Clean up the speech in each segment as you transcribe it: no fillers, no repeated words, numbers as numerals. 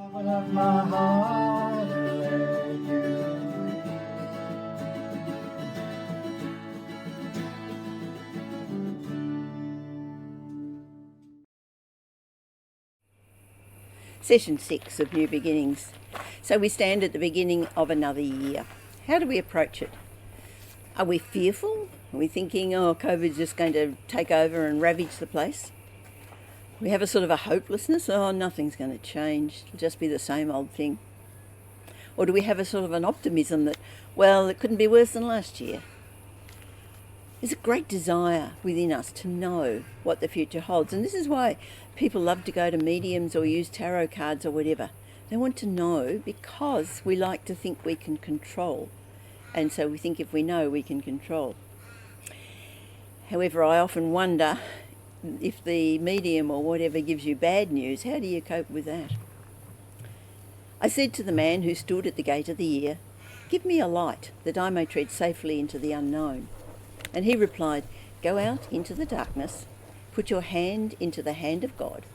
Open up my heart and let you. Session 6 of New Beginnings. So we stand at the beginning of another year. How do we approach it? Are we fearful? Are we thinking, oh, COVID's just going to take over and ravage the place? We have a sort of a hopelessness, oh, nothing's going to change, it'll just be the same old thing. Or do we have a sort of an optimism that, well, it couldn't be worse than last year? There's a great desire within us to know what the future holds. And this is why people love to go to mediums or use tarot cards or whatever. They want to know because we like to think we can control. And so we think if we know, we can control. However, I often wonder if the medium or whatever gives you bad news, how do you cope with that? I said to the man who stood at the gate of the year, "Give me a light that I may tread safely into the unknown." And he replied, "Go out into the darkness, put your hand into the hand of God,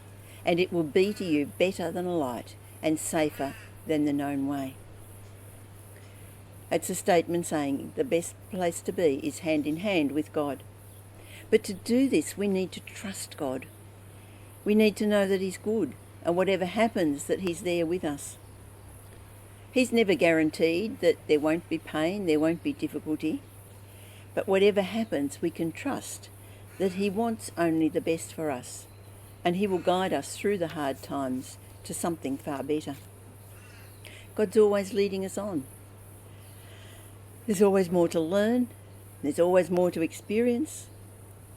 and it will be to you better than a light and safer than the known way." It's a statement saying the best place to be is hand in hand with God. But to do this, we need to trust God. We need to know that He's good, and whatever happens, that He's there with us. He's never guaranteed that there won't be pain, there won't be difficulty. But whatever happens, we can trust that He wants only the best for us, and He will guide us through the hard times to something far better. God's always leading us on. There's always more to learn. There's always more to experience.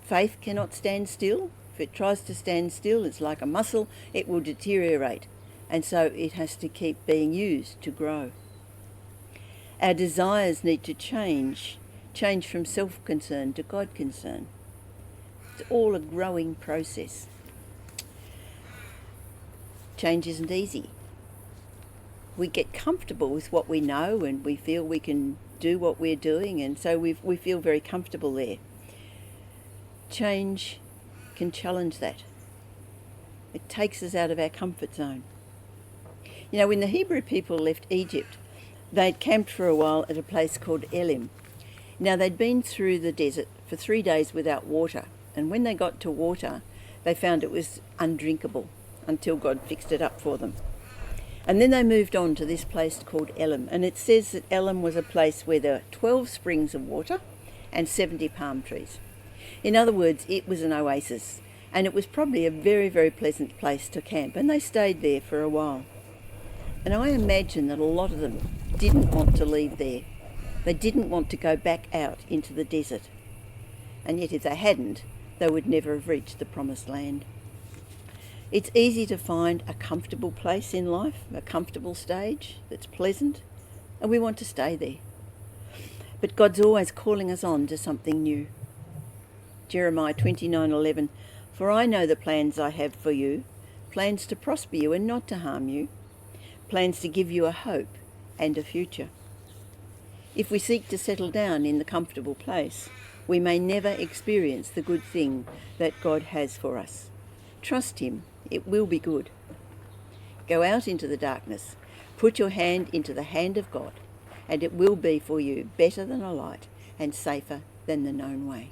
Faith cannot stand still. If it tries to stand still, it's like a muscle, it will deteriorate, and so it has to keep being used to grow. Our desires need to change from self-concern to God-concern. It's all a growing process. Change isn't easy. We get comfortable with what we know and we feel we can do what we're doing, and so we feel very comfortable there. Change can challenge that. It takes us out of our comfort zone. You know, when the Hebrew people left Egypt, they'd camped for a while at a place called Elim. Now, they'd been through the desert for 3 days without water, and when they got to water, they found it was undrinkable until God fixed it up for them. And then they moved on to this place called Elim, and it says that Elim was a place where there were 12 springs of water and 70 palm trees. In other words, it was an oasis, and it was probably a very, very pleasant place to camp, and they stayed there for a while. And I imagine that a lot of them didn't want to leave there. They didn't want to go back out into the desert. And yet if they hadn't, they would never have reached the promised land. It's easy to find a comfortable place in life, a comfortable stage that's pleasant, and we want to stay there. But God's always calling us on to something new. Jeremiah 29:11, "For I know the plans I have for you, plans to prosper you and not to harm you, plans to give you a hope and a future." If we seek to settle down in the comfortable place, we may never experience the good thing that God has for us. Trust Him, it will be good. Go out into the darkness, put your hand into the hand of God, and it will be for you better than a light and safer than the known way.